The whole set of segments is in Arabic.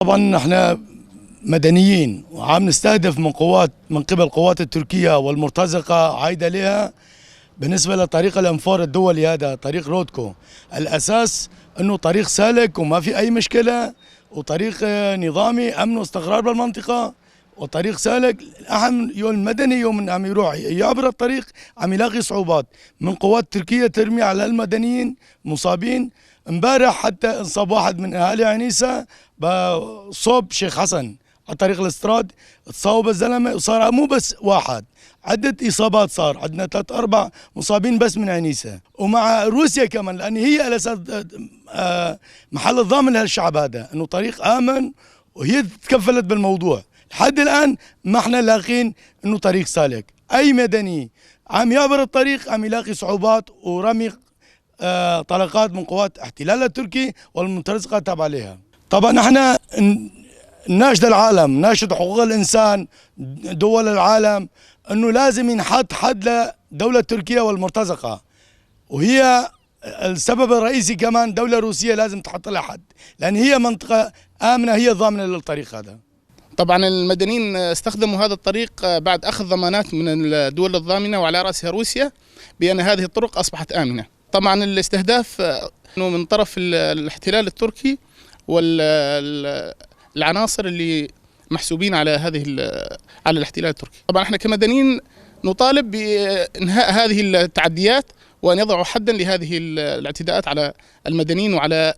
طبعا احنا مدنيين وعم نستهدف من قبل القوات التركية والمرتزقة عايدة لها. بالنسبة لطريق الانفار الدولي هذا طريق رودكو، الاساس انه طريق سالك وما في اي مشكلة، وطريق نظامي امن واستقرار بالمنطقة، وطريق سالك. الاهم يوم المدني يوم عم يروح يعبر الطريق عم يلاقي صعوبات من قوات تركية ترمي على المدنيين مصابين. امبارح حتى انصاب واحد من اهالي عنيسة بصوب شيخ حسن على طريق الاستراد، تصاوب الزلمه وصار مو بس واحد، عدة اصابات، صار عندنا 3 4 مصابين بس من عنيسة. ومع روسيا كمان، لان هي الاساس محل الضامن لهالشعب هذا انه طريق امن، وهي تكفلت بالموضوع. لحد الان ما احنا لاقين انه طريق سالك. اي مدني عم يعبر الطريق عم يلاقي صعوبات ورمي طلقات من قوات احتلال التركي والمنتزقة تابعة لها. طبعا احنا ناشد العالم، ناشد حقوق الانسان، دول العالم، انه لازم ينحط حد لدولة تركيا والمرتزقة، وهي السبب الرئيسي كمان دولة روسية لازم تحط لها حد، لان هي منطقة آمنة، هي ضامنة للطريق هذا. طبعا المدنيين استخدموا هذا الطريق بعد أخذ ضمانات من الدول الضامنة وعلى رأسها روسيا بأن هذه الطرق أصبحت آمنة. طبعا الاستهداف من طرف الاحتلال التركي والعناصر اللي محسوبين على على الاحتلال التركي. طبعا احنا كمدنيين نطالب بإنهاء هذه التعديات وأن يضعوا حدا لهذه الاعتداءات على المدنيين وعلى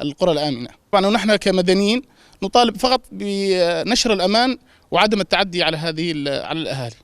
القرى الآمنة. طبعا ونحن كمدنيين نطالب فقط بنشر الأمان وعدم التعدي على على الأهالي.